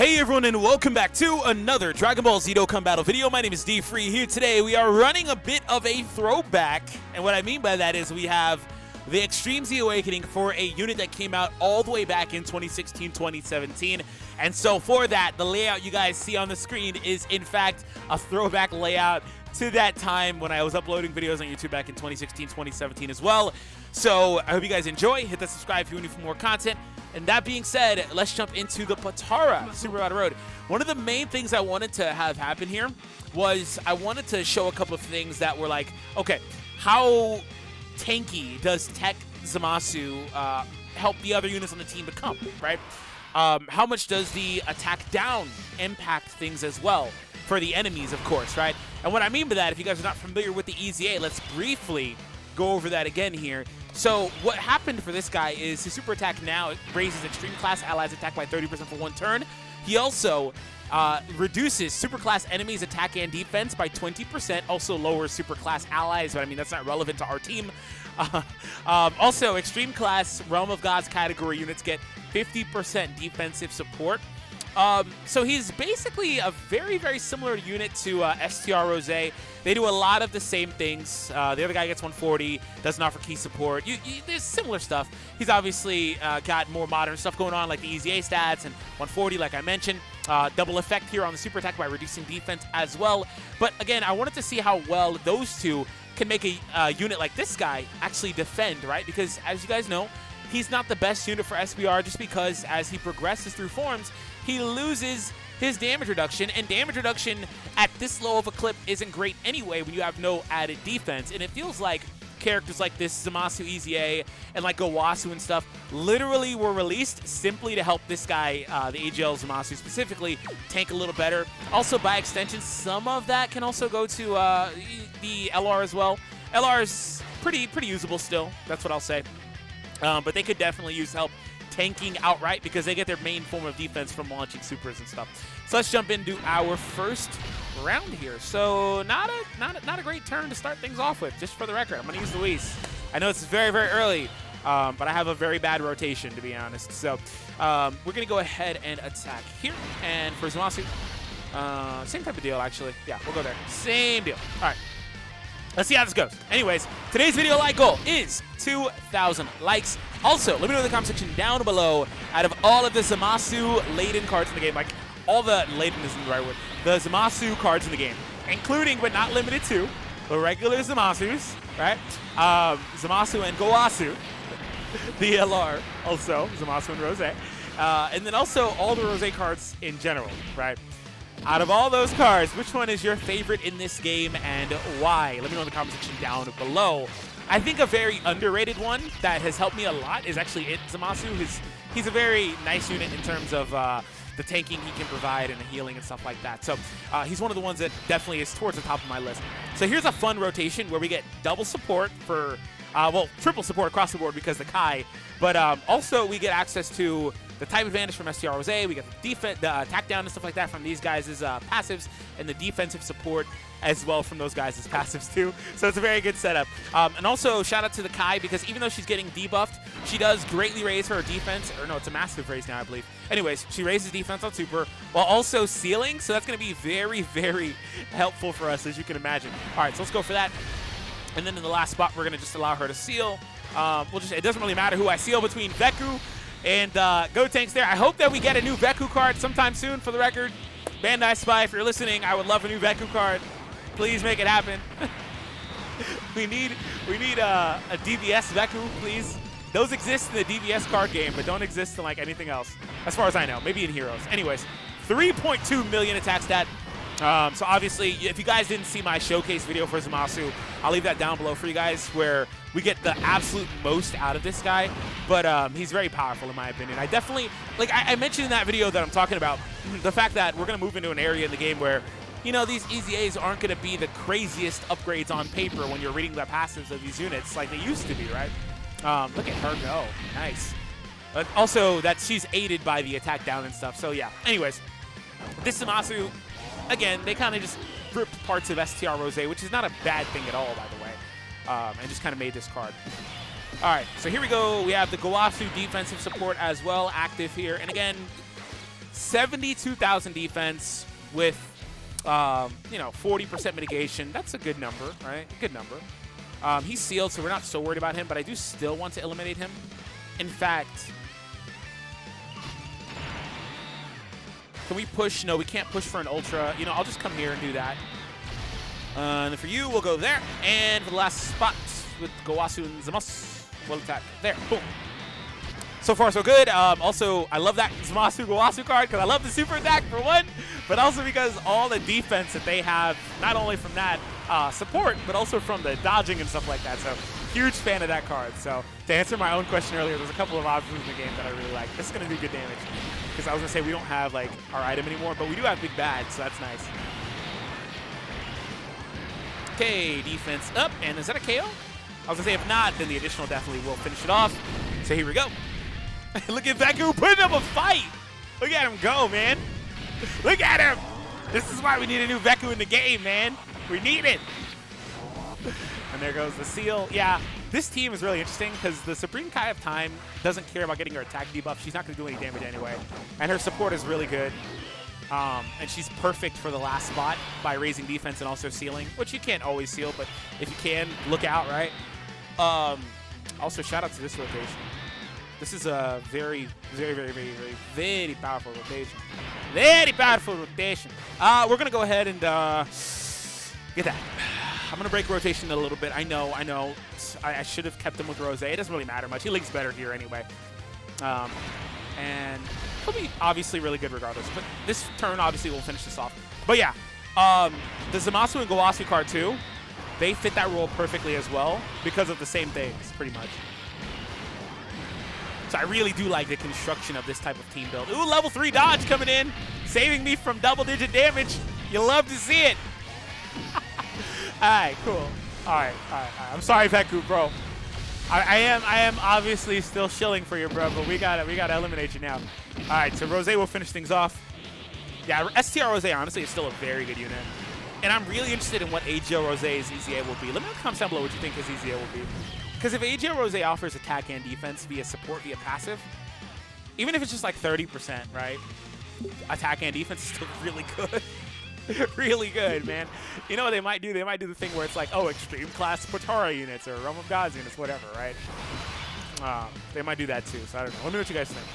Hey everyone, and welcome back to another Dragon Ball Z Dokkan battle video. My name is DFree. Here today we are running a bit of a throwback, and what I mean by that is we have the Extreme Z Awakening for a unit that came out all the way back in 2016-2017. And so for that, the layout you guys see on the screen is in fact a throwback layout to that time when I was uploading videos on YouTube back in 2016-2017 as well. So I hope you guys enjoy. Hit that subscribe if you want to for more content. And that being said, let's jump into the Potara Super Battle Road. One of the main things I wanted to have happen here was I wanted to show a couple of things that were like, okay, how tanky does Tech Zamasu help the other units on the team become, right? How much does the attack down impact things as well for the enemies, of course, right? And what I mean by that, if you guys are not familiar with the EZA, let's briefly go over that again here. So what happened for this guy is his super attack now raises extreme class allies attack by 30% for one turn. He also reduces super class enemies attack and defense by 20%, also lowers super class allies, but I mean that's not relevant to our team. Also, extreme class Realm of Gods category units get 50% defensive support. So he's basically a very, very similar unit to STR Rose. They do a lot of the same things. The other guy gets 140, doesn't offer key support. There's similar stuff. He's obviously got more modern stuff going on, like the EZA stats and 140, like I mentioned. Double effect here on the super attack by reducing defense as well. But again, I wanted to see how well those two can make a unit like this guy actually defend, right? Because as you guys know, he's not the best unit for SBR just because as he progresses through forms, he loses his damage reduction, and damage reduction at this low of a clip isn't great anyway when you have no added defense. And it feels like characters like this Zamasu EZA and like Gowasu and stuff literally were released simply to help this guy, the AGL Zamasu specifically, tank a little better. Also, by extension, some of that can also go to the LR as well. LR is pretty usable still, that's what I'll say. But they could definitely use help tanking outright because they get their main form of defense from launching supers and stuff. So let's jump into our first round here. So not a great turn to start things off with, just for the record. I'm going to use Luis. I know it's very, very early, but I have a very bad rotation, to be honest. So we're going to go ahead and attack here. And for Zamasu, same type of deal, actually. Yeah, we'll go there. Same deal. All right. Let's see how this goes. Anyways, today's video like goal is 2,000 likes. Also, let me know in the comment section down below, out of all of the Zamasu laden cards in the game, like all the laden isn't the right word, the Zamasu cards in the game, including but not limited to the regular Zamasus, right? Zamasu and Gowasu, the LR, also Zamasu and Rose, and then also all the Rose cards in general, right? Out of all those cards, which one is your favorite in this game and why? Let me know in the comment section down below. I think a very underrated one that has helped me a lot is actually Zamasu. He's a very nice unit in terms of the tanking he can provide and the healing and stuff like that. So he's one of the ones that definitely is towards the top of my list. So here's a fun rotation where we get double support for, well, triple support across the board because the Kai, but also we get access to the type advantage from STR Rose, we get the defense, the attack down and stuff like that from these guys' passives, and the defensive support as well from those guys' passives too. So it's a very good setup. And also shout out to the Kai because even though she's getting debuffed, she does greatly raise her defense, or no, it's a massive raise now, I believe. Anyways, she raises defense on super while also sealing, so that's going to be very, very helpful for us, as you can imagine. All right, so let's go for that. And then in the last spot, we're going to just allow her to seal. It doesn't really matter who I seal between Veku and Gotenks there. I hope that we get a new Veku card sometime soon, for the record. Bandai Spy, if you're listening, I would love a new Veku card. Please make it happen. we need a DBS Veku, please. Those exist in the DBS card game, but don't exist in like anything else, as far as I know. Maybe in Heroes. Anyways, 3.2 million attack stat. So obviously, if you guys didn't see my showcase video for Zamasu, I'll leave that down below for you guys, where we get the absolute most out of this guy. But he's very powerful in my opinion. I definitely, like I mentioned in that video that I'm talking about, the fact that we're going to move into an area in the game where, you know, these EZAs aren't going to be the craziest upgrades on paper when you're reading the passives of these units like they used to be, right? Look at her go. Nice. But also that she's aided by the attack down and stuff. So yeah. Anyways, this Zamasu, again, they kind of just ripped parts of STR Rose, which is not a bad thing at all, by the way, and just kind of made this card. All right, so here we go. We have the Gowasu defensive support as well active here. And again, 72,000 defense with, you know, 40% mitigation. That's a good number, right? Good number. He's sealed, so we're not so worried about him, but I do still want to eliminate him. In fact, can we push? No, we can't push for an ultra. You know, I'll just come here and do that. And then for you, we'll go there. And for the last spot with Gowasu and Zamasu, we'll attack there. Boom. So far, so good. Also, I love that Zamasu Gowasu card because I love the super attack for one, but also because all the defense that they have, not only from that support, but also from the dodging and stuff like that. So, huge fan of that card. So, to answer my own question earlier, there's a couple of options in the game that I really like. This is going to do good damage because I was going to say we don't have like our item anymore, but we do have Big Bad, so that's nice. Okay, defense up, and is that a KO? I was going to say if not, then the additional definitely will finish it off. So here we go. Look at Veku putting up a fight. Look at him go, man. Look at him. This is why we need a new Veku in the game, man. We need it. And there goes the seal. Yeah, this team is really interesting because the Supreme Kai of Time doesn't care about getting her attack debuff. She's not going to do any damage anyway. And her support is really good. And she's perfect for the last spot by raising defense and also sealing, which you can't always seal, but if you can, look out, right? Also, shout out to this rotation. This is a very, very, very, very, very, very powerful rotation. Very powerful rotation. We're going to go ahead and get that. I'm going to break rotation a little bit. I know. I should have kept him with Rose. It doesn't really matter much. He links better here anyway. And he'll be obviously really good regardless. But this turn obviously will finish this off. But yeah, the Zamasu and Gowasu card too, they fit that role perfectly as well because of the same things, pretty much. So I really do like the construction of this type of team build. Ooh, level 3 dodge coming in, saving me from double-digit damage. You love to see it. All right, cool. All right. I'm sorry, Veku, bro. I am obviously still shilling for you, bro, but we gotta eliminate you now. All right, so Rose will finish things off. Yeah, STR Rose honestly is still a very good unit, and I'm really interested in what AGL Rose's EZA will be. Let me know in the comments down below what you think his EZA will be. Because if AGL Rose offers attack and defense via support via passive, even if it's just like 30%, right? Attack and defense is still really good. Really good, man. You know what they might do? They might do the thing where it's like, oh, extreme class Potara units or Realm of Gods units, whatever, right? They might do that too, so I don't know. Let me know what you guys think.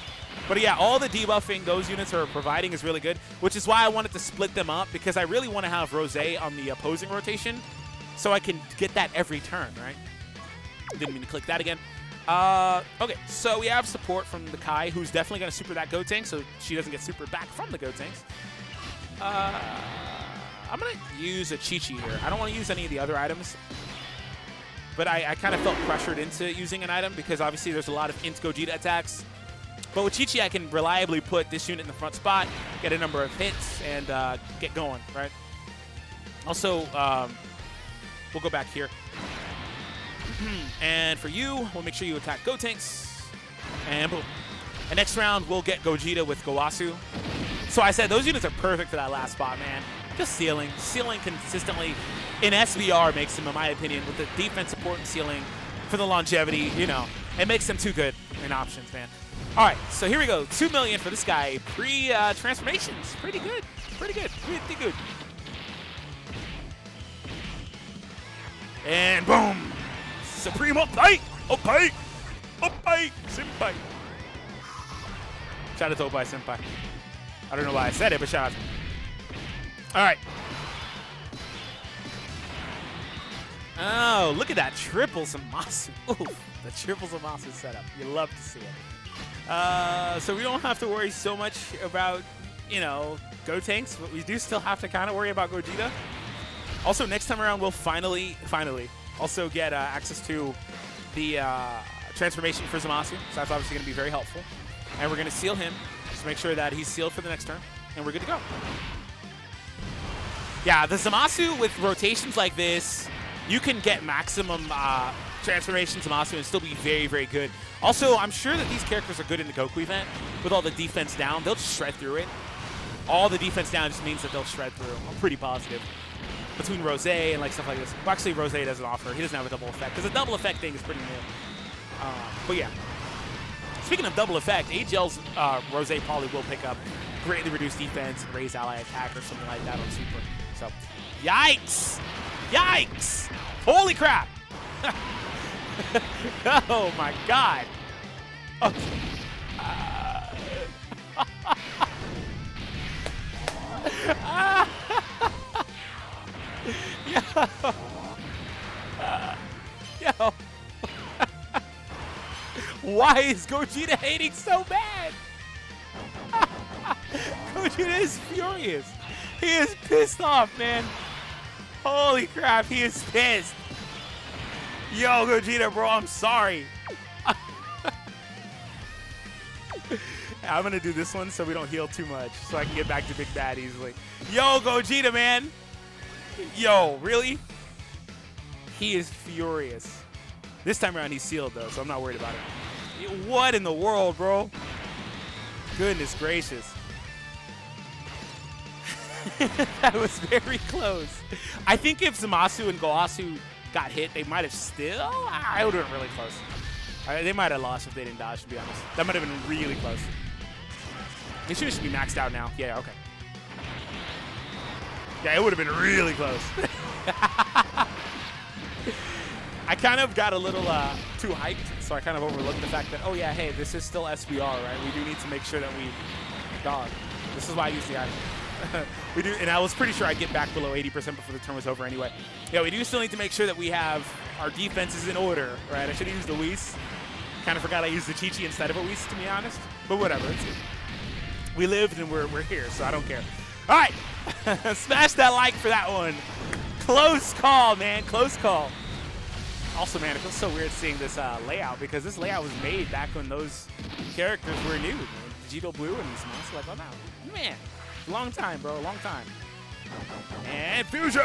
But yeah, all the debuffing those units are providing is really good, which is why I wanted to split them up because I really want to have Rose on the opposing rotation so I can get that every turn, right? Didn't mean to click that again. Okay, so we have support from the Kai, who's definitely going to super that Gotenks, so she doesn't get super back from the Gotenks. I'm going to use a Chi-Chi here. I don't want to use any of the other items, but I kind of felt pressured into using an item because obviously there's a lot of int Gogeta attacks. But with Chi-Chi, I can reliably put this unit in the front spot, get a number of hits, and get going, right? Also, we'll go back here. And for you, we'll make sure you attack Gotenks. And boom. And next round, we'll get Gogeta with Gowasu. So I said those units are perfect for that last spot, man. Just sealing. Sealing consistently in SBR makes them, in my opinion, with the defense support and sealing for the longevity, you know, it makes them too good in options, man. All right, so here we go. 2 million for this guy. Pre-transformations. Pretty good. Pretty good. Pretty good. And boom. Supreme Oppai! Oppai! Oppai! Senpai! Shout out to Oppai Senpai. I don't know why I said it, but shout out. Alright. Oh, look at that triple Zamasu. Ooh, the triple Zamasu setup. You love to see it. So we don't have to worry so much about, you know, Gotenks, but we do still have to kind of worry about Gogeta. Also, next time around, we'll finally also get access to the transformation for Zamasu. So that's obviously going to be very helpful. And we're going to seal him. Just make sure that he's sealed for the next turn. And we're good to go. Yeah, the Zamasu with rotations like this, you can get maximum transformation Zamasu and still be very, very good. Also, I'm sure that these characters are good in the Goku event. With all the defense down, they'll just shred through it. All the defense down just means that they'll shred through. I'm pretty positive. Between Rose and like stuff like this. Well, actually, Rose doesn't offer. He doesn't have a double effect because the double effect thing is pretty new. But yeah. Speaking of double effect, AGL's Rose probably will pick up greatly reduce defense and raise ally attack or something like that on super. So, yikes! Yikes! Holy crap! Oh my god! Oh. Yo. Why is Gogeta hating so bad? Gogeta is furious. He is pissed off, man. Holy crap, he is pissed. Yo, Gogeta, bro, I'm sorry. I'm going to do this one so we don't heal too much, so I can get back to Big Bad easily. Yo, Gogeta, man. Yo, really? He is furious. This time around, he's sealed, though, so I'm not worried about it. What in the world, bro? Goodness gracious. That was very close. I think if Zamasu and Goasu got hit, they might have still... I would have been really close. They might have lost if they didn't dodge, to be honest. That might have been really close. They should be maxed out now. Yeah, okay. Yeah, it would have been really close. I kind of got a little too hyped, so I kind of overlooked the fact that, oh yeah, hey, this is still SBR, right? We do need to make sure that we dog. This is why I use the item. We do, and I was pretty sure I'd get back below 80% before the turn was over anyway. Yeah, we do still need to make sure that we have our defenses in order, right? I should have used the Whis. Kind of forgot I used the Chi-Chi instead of a Whis, to be honest. But whatever, we lived and we're here, so I don't care. All right, smash that like for that one. Close call, man, close call. Also, man, it feels so weird seeing this layout because this layout was made back when those characters were new. Vegito Blue and Zamasu, like, oh no, man, long time, bro, long time. And fusion.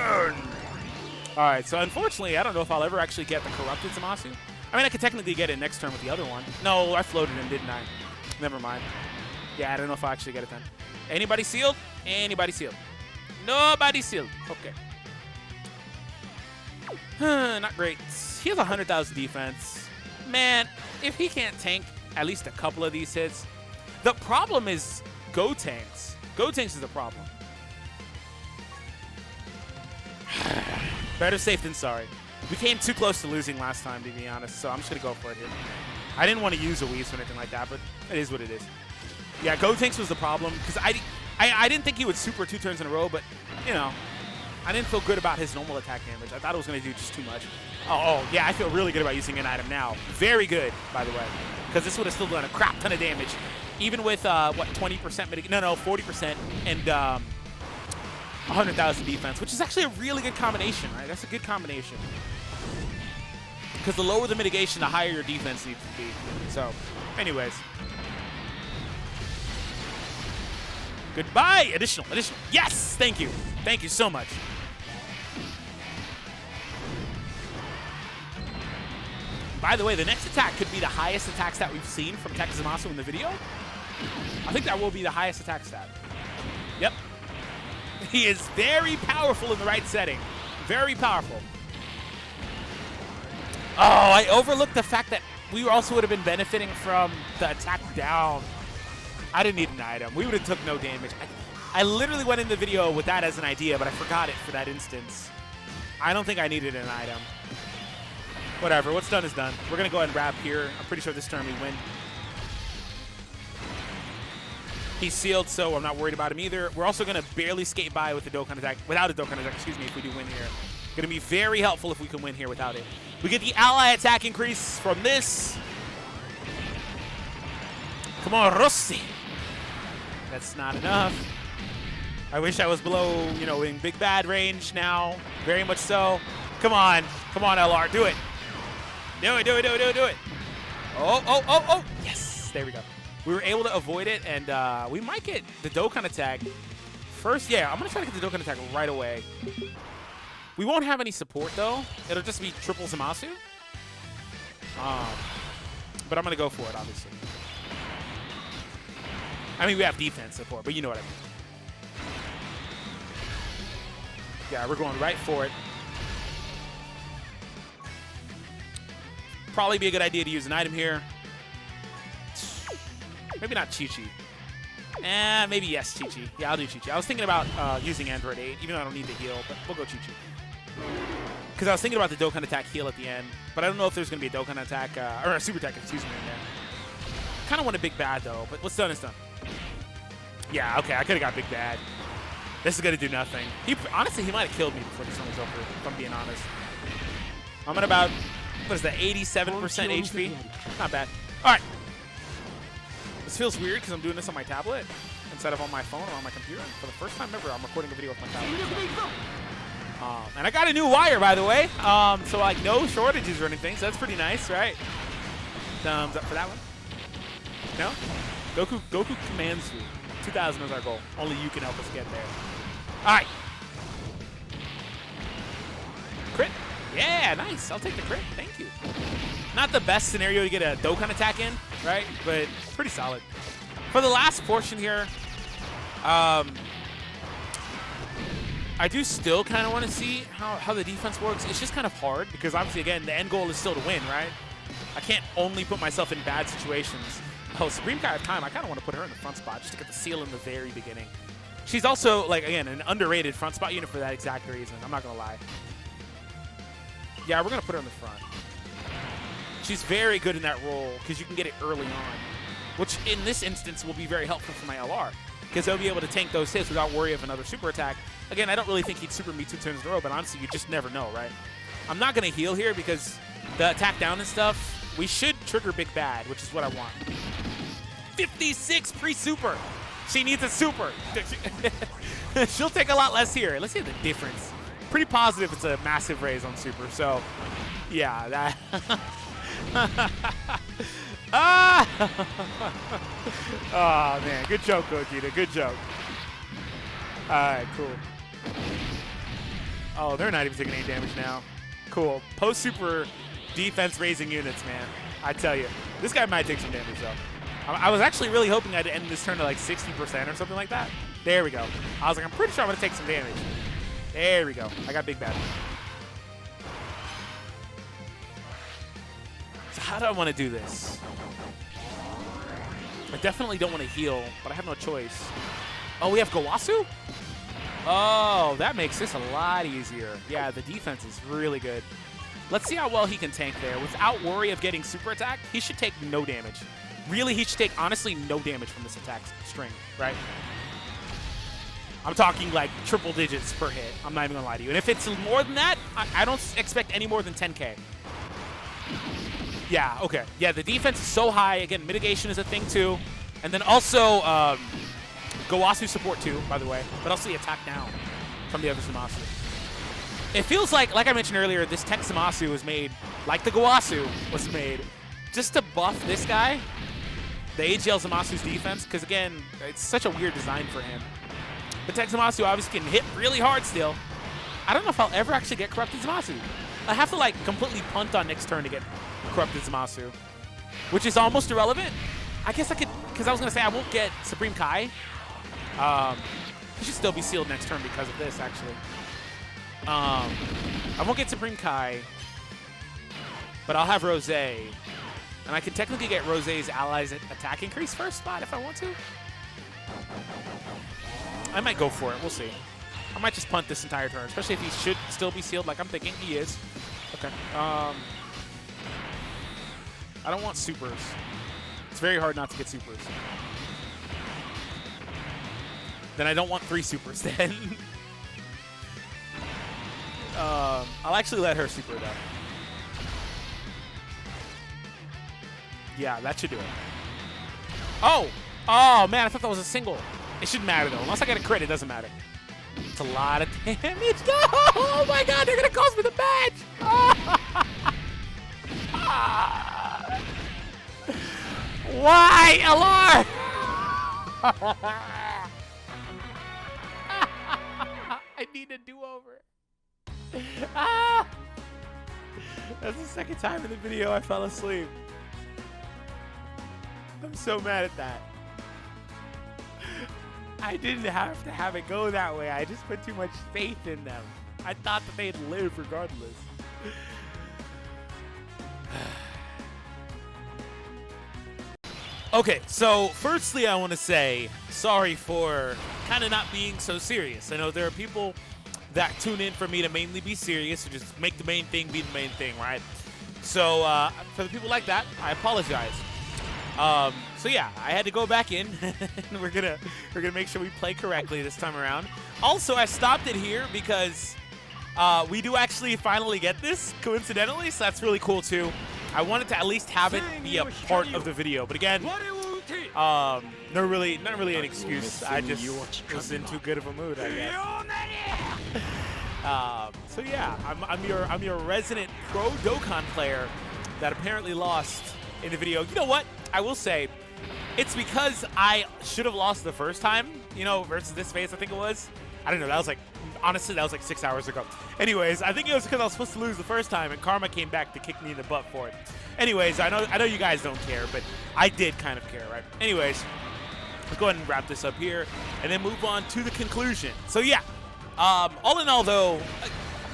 All right, so unfortunately, I don't know if I'll ever actually get the corrupted Zamasu. I mean, I could technically get it next turn with the other one. No, I floated him, didn't I? Never mind. Yeah, I don't know if I actually get it then. Anybody sealed? Anybody sealed? Nobody sealed. Okay. Not great. He has 100,000 defense. Man, if he can't tank at least a couple of these hits, the problem is Gotenks. Gotenks is the problem. Better safe than sorry. We came too close to losing last time, to be honest, so I'm just going to go for it here. I didn't want to use a Whis or anything like that, but it is what it is. Yeah, Gotenks was the problem, because I didn't think he would super 2 turns in a row, but, you know, I didn't feel good about his normal attack damage. I thought it was going to do just too much. Oh, yeah, I feel really good about using an item now. Very good, by the way, because this would have still done a crap ton of damage, even with, what, 20% mitigation? No, 40% and 100,000 defense, which is actually a really good combination, right? That's a good combination. Because the lower the mitigation, the higher your defense needs to be. So, anyways. Goodbye! Additional. Yes! Thank you. Thank you so much. By the way, the next attack could be the highest attack stat we've seen from Tech Zamasu in the video. I think that will be the highest attack stat. Yep. He is very powerful in the right setting. Very powerful. Oh, I overlooked the fact that we also would have been benefiting from the attack down. I didn't need an item. We would have took no damage. I literally went in the video with that as an idea, but I forgot it for that instance. I don't think I needed an item. Whatever. What's done is done. We're going to go ahead and wrap here. I'm pretty sure this turn we win. He's sealed, so I'm not worried about him either. We're also going to barely skate by with the Dokkan attack, without a Dokkan attack, excuse me, if we do win here. Going to be very helpful if we can win here without it. We get the ally attack increase from this. Come on, Rossi. That's not enough. I wish I was below, you know, in Big Bad range now. Very much so. Come on. Come on, LR. Do it. Do it, do it, do it, do it, do it. Oh. Yes. There we go. We were able to avoid it, and we might get the Dokkan attack. First, yeah, I'm going to try to get the Dokkan attack right away. We won't have any support, though. It'll just be triple Zamasu. But I'm going to go for it, obviously. I mean, we have defense support, but you know what I mean. Yeah, we're going right for it. Probably be a good idea to use an item here. Maybe not Chi-Chi. Maybe yes, Chi-Chi. Yeah, I'll do Chi-Chi. I was thinking about using Android 8, even though I don't need the heal, but we'll go Chi-Chi. Because I was thinking about the Dokkan attack heal at the end, but I don't know if there's going to be a Dokkan attack, or a super attack, excuse me, in there. Kind of want a Big Bad, though, but what's done is done. Yeah, okay, I could have got Big Bad. This is going to do nothing. Honestly, he might have killed me before this one was over, if I'm being honest. I'm at about, what is that, 87% HP? Not bad. All right. This feels weird because I'm doing this on my tablet instead of on my phone or on my computer. For the first time ever, I'm recording a video with my tablet. And I got a new wire, by the way. So, like, no shortages or anything, so that's pretty nice, right? Thumbs up for that one. No? Goku commands you. 2,000 is our goal. Only you can help us get there. All right. Crit. Yeah, nice. I'll take the crit. Thank you. Not the best scenario to get a Dokkan attack in, right? But pretty solid. For the last portion here, I do still kind of want to see how the defense works. It's just kind of hard because obviously, again, the end goal is still to win, right? I can't only put myself in bad situations. Oh, Supreme Kai of Time, I kind of want to put her in the front spot just to get the seal in the very beginning. She's also, like, again, an underrated front spot unit for that exact reason. I'm not going to lie. Yeah, we're going to put her in the front. She's very good in that role because you can get it early on, which in this instance will be very helpful for my LR because they'll be able to tank those hits without worry of another super attack. Again, I don't really think he'd super me 2 turns in a row, but honestly, you just never know, right? I'm not going to heal here because the attack down and stuff, we should trigger Big Bad, which is what I want. 56 pre-super. She needs a super. She'll take a lot less here. Let's see the difference. Pretty positive it's a massive raise on super, so yeah, that. Oh, man. Good joke, Gogeta. Good joke. All right, cool. Oh, they're not even taking any damage now. Cool. Post-super defense raising units, man. I tell you. This guy might take some damage, though. I was actually really hoping I'd end this turn to like 60% or something like that. There we go. I was like, I'm pretty sure I'm going to take some damage. There we go. I got Big Bad. So how do I want to do this? I definitely don't want to heal, but I have no choice. Oh, we have Gowasu? Oh, that makes this a lot easier. Yeah, the defense is really good. Let's see how well he can tank there. Without worry of getting super attack, he should take no damage. Really, he should take, honestly, no damage from this attack string, right? I'm talking like triple digits per hit. I'm not even going to lie to you. And if it's more than that, I don't expect any more than 10K. Yeah, okay. Yeah, the defense is so high. Again, mitigation is a thing, too. And then also, Gowasu support, too, by the way. But also the attack down from the other Zamasu. It feels like I mentioned earlier, this tech Zamasu was made, like the Gowasu was made, just to buff this guy, the AGL Zamasu's defense, because, again, it's such a weird design for him. The tech Zamasu obviously can hit really hard still. I don't know if I'll ever actually get Corrupted Zamasu. I have to, like, completely punt on next turn to get Corrupted Zamasu, which is almost irrelevant. I guess I could, because I was going to say I won't get Supreme Kai. He should still be sealed next turn because of this, actually. I won't get Supreme Kai, but I'll have Rose. And I can technically get Rose's allies attack increase first spot if I want to. I might go for it. We'll see. I might just punt this entire turn, especially if he should still be sealed like I'm thinking he is. Okay. I don't want supers. It's very hard not to get supers. Then I don't want 3 supers then. I'll actually let her super though. Yeah, that should do it. Oh! Oh, man, I thought that was a single. It shouldn't matter, though. Unless I get a crit, it doesn't matter. It's a lot of damage. No! Oh, my God, they're going to cost me the badge! Why, LR? I need a do-over. That's the second time in the video I fell asleep. I'm so mad at that. I didn't have to have it go that way. I just put too much faith in them. I thought that they'd live regardless. Okay, so firstly, I want to say sorry for kind of not being so serious. I know there are people that tune in for me to mainly be serious and just make the main thing be the main thing, right? So for the people like that, I apologize. So yeah, I had to go back in, and we're gonna make sure we play correctly this time around. Also, I stopped it here because we do actually finally get this, coincidentally, so that's really cool too. I wanted to at least have it be a part of the video, but again, not really an excuse. I just was in too good of a mood, I guess. So yeah, I'm your resident pro Dokkan player that apparently lost in the video. You know what? I will say, it's because I should have lost the first time, you know, versus this phase, I think it was. I don't know, that was like, honestly, that was like 6 hours ago. Anyways, I think it was because I was supposed to lose the first time, and Karma came back to kick me in the butt for it. Anyways, I know you guys don't care, but I did kind of care, right? Anyways, let's go ahead and wrap this up here, and then move on to the conclusion. So yeah, all in all though,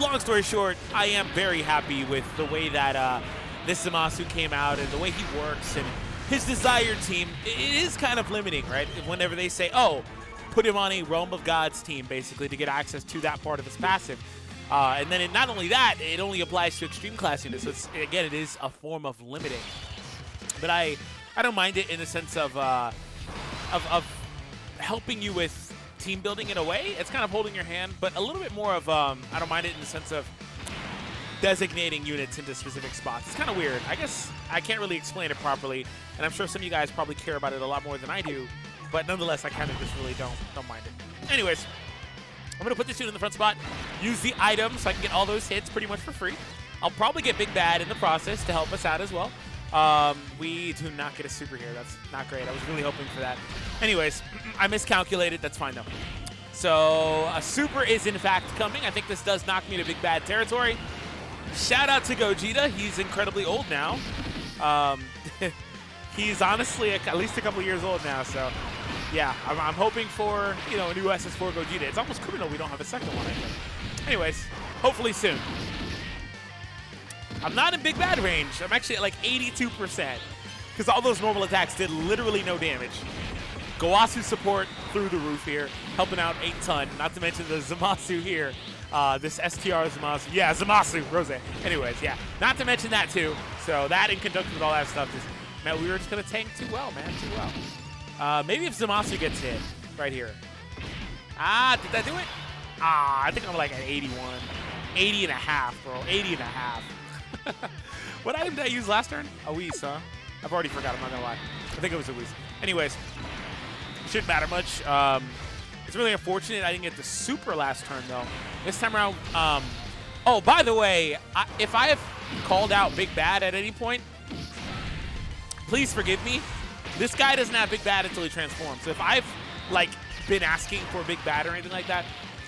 long story short, I am very happy with the way that this Zamasu came out and the way he works and his desired team. It is kind of limiting, right? Whenever they say, oh, put him on a Realm of Gods team, basically, to get access to that part of his passive. And then not only that, it only applies to extreme class units. So it's, again, it is a form of limiting. But I don't mind it in the sense of helping you with team building in a way. It's kind of holding your hand, but a little bit more of, I don't mind it in the sense of designating units into specific spots. It's kind of weird. I guess I can't really explain it properly, and I'm sure some of you guys probably care about it a lot more than I do. But nonetheless, I kind of just really don't mind it. Anyways, I'm going to put this unit in the front spot, use the item so I can get all those hits pretty much for free. I'll probably get Big Bad in the process to help us out as well. We do not get a super here. That's not great. I was really hoping for that. Anyways, I miscalculated. That's fine, though. So a super is, in fact, coming. I think this does knock me to Big Bad territory. Shout out to Gogeta. He's incredibly old now. He's honestly at least a couple years old now, so yeah, I'm hoping for, you know, a new SS4 Gogeta. It's almost criminal we don't have a second one, I think. Anyways, hopefully soon. I'm not in Big Bad range. I'm actually at like 82%, because all those normal attacks did literally no damage. Gowasu support through the roof here, helping out 8-ton, not to mention the Zamasu here. This STR Zamasu. Yeah, Zamasu, Rose. Anyways, yeah, not to mention that too. So that in conjunction with all that stuff, just, man, we were just going to tank too well, man, too well. Maybe if Zamasu gets hit right here. Ah, did that do it? Ah, I think I'm like at 81. 80 and a half, bro. 80 and a half. What item did I use last turn? A Whis, huh? I've already forgot, I'm not going to lie. I think it was a Whis. Anyways, shouldn't matter much. It's really unfortunate I didn't get the super last turn, though. This time around, oh, by the way, if I have called out Big Bad at any point, please forgive me. This guy doesn't have Big Bad until he transforms. So if I've, like, been asking for Big Bad or anything like that,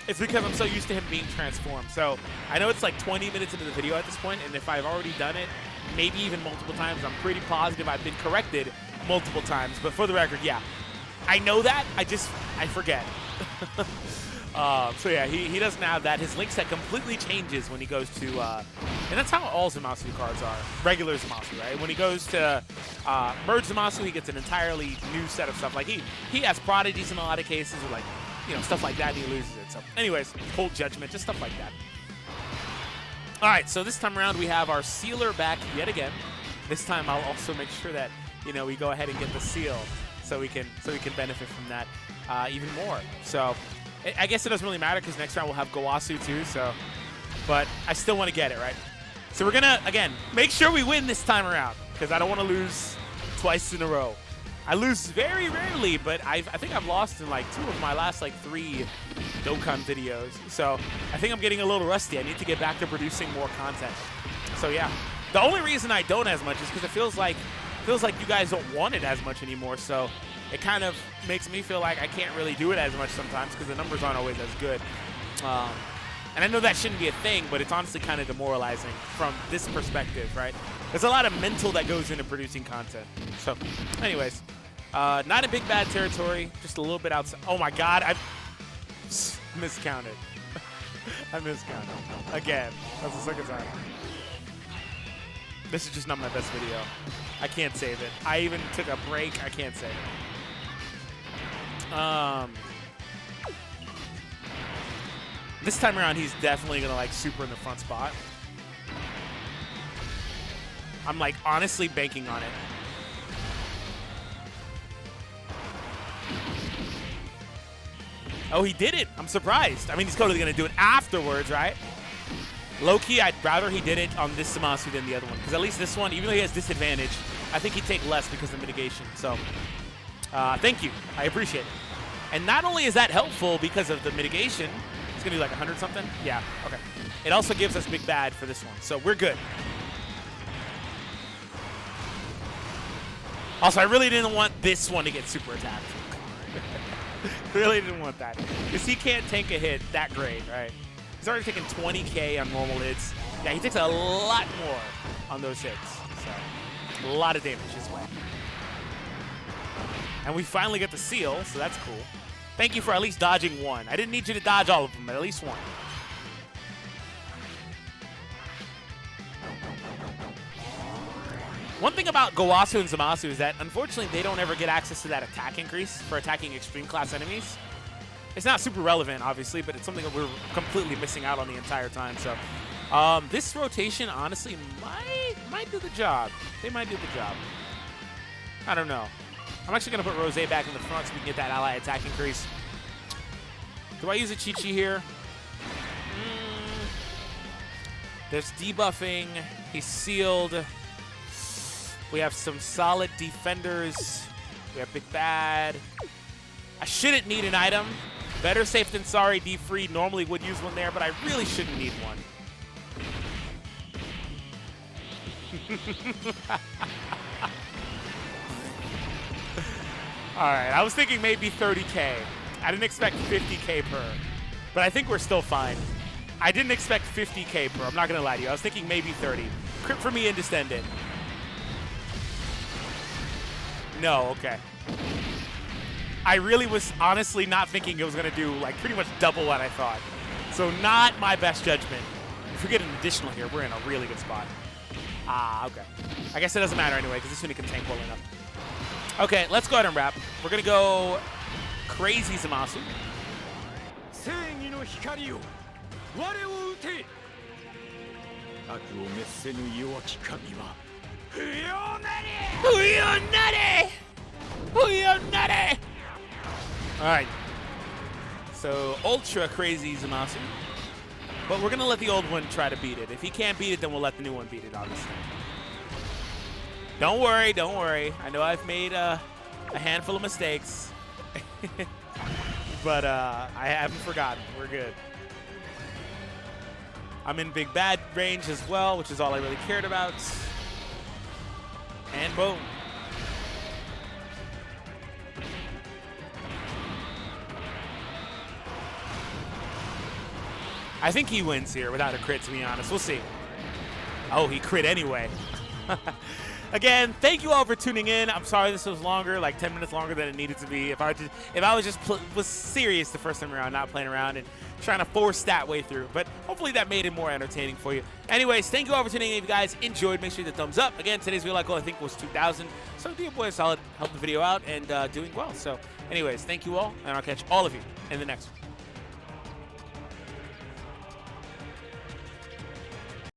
it's because I'm so used to him being transformed. So I know it's like 20 minutes into the video at this point, and if I've already done it, maybe even multiple times, I'm pretty positive I've been corrected multiple times. But for the record, yeah, I know that. I forget. So yeah, he doesn't have that. His link set completely changes when he goes to, and that's how all Zamasu cards are. Regular Zamasu, right? When he goes to Merge Zamasu, he gets an entirely new set of stuff. Like he has prodigies in a lot of cases, or like, you know, stuff like that, and he loses it. So anyways, Cold Judgment, just stuff like that. All right, so this time around we have our sealer back yet again. This time I'll also make sure that, you know, we go ahead and get the seal so we can benefit from that even more. So I guess it doesn't really matter because next round we'll have Gowasu too. So, but I still want to get it right. So we're gonna again make sure we win this time around because I don't want to lose twice in a row. I lose very rarely, but I think I've lost in like 2 of my last like 3 Dokkan videos. So I think I'm getting a little rusty. I need to get back to producing more content. So yeah, the only reason I don't as much is because it feels like you guys don't want it as much anymore. So it kind of makes me feel like I can't really do it as much sometimes because the numbers aren't always as good. And I know that shouldn't be a thing, but it's honestly kind of demoralizing from this perspective, right? There's a lot of mental that goes into producing content. So anyways, not in Big Bad territory, just a little bit outside. Oh my God, I miscounted. I miscounted. Again, that's the second time. This is just not my best video. I can't save it. I even took a break. I can't save it. This time around, he's definitely going to, like, super in the front spot. I'm, like, honestly banking on it. Oh, he did it. I'm surprised. I mean, he's totally going to do it afterwards, right? Low-key, I'd rather he did it on this Zamasu than the other one. Because at least this one, even though he has disadvantage, I think he'd take less because of mitigation. So, thank you. I appreciate it. And not only is that helpful because of the mitigation, it's going to be like 100-something? Yeah, okay. It also gives us Big Bad for this one. So, we're good. Also, I really didn't want this one to get super attacked. Really didn't want that. Because he can't tank a hit that great, right? He's already taken 20K on normal hits. Yeah, he takes a lot more on those hits. So, a lot of damage his way. And we finally get the seal, so that's cool. Thank you for at least dodging one. I didn't need you to dodge all of them, but at least one. One thing about Gowasu and Zamasu is that, unfortunately, they don't ever get access to that attack increase for attacking extreme class enemies. It's not super relevant, obviously, but it's something that we're completely missing out on the entire time. So, this rotation, honestly, might do the job. They might do the job. I don't know. I'm actually going to put Rose back in the front so we can get that ally attack increase. Do I use a Chi-Chi here? There's debuffing. He's sealed. We have some solid defenders. We have Big Bad. I shouldn't need an item. Better safe than sorry. DFree normally would use one there, but I really shouldn't need one. All right, I was thinking maybe 30K. I didn't expect 50K per, but I think we're still fine. I didn't expect 50K per. I'm not going to lie to you. I was thinking maybe 30. Crit for me and Distended. No, okay. I really was honestly not thinking it was going to do like pretty much double what I thought. So not my best judgment. If we get an additional here, we're in a really good spot. Ah, okay. I guess it doesn't matter anyway because this unit can tank well enough. Okay, let's go ahead and wrap. We're going to go Crazy Zamasu. Alright. So, Ultra Crazy Zamasu. But we're going to let the old one try to beat it. If he can't beat it, then we'll let the new one beat it, obviously. Don't worry, don't worry. I know I've made a handful of mistakes. But I haven't forgotten. We're good. I'm in Big Bad range as well, which is all I really cared about. And boom. I think he wins here without a crit, to be honest. We'll see. Oh, he crit anyway. Again, thank you all for tuning in. I'm sorry this was longer, like 10 minutes longer than it needed to be. If I was just was serious the first time around, not playing around and trying to force that way through. But hopefully that made it more entertaining for you. Anyways, thank you all for tuning in. If you guys enjoyed, make sure you hit the thumbs up. Again, today's video goal I think was 2,000. So do your boy a solid, help the video out, and doing well. So anyways, thank you all, and I'll catch all of you in the next one.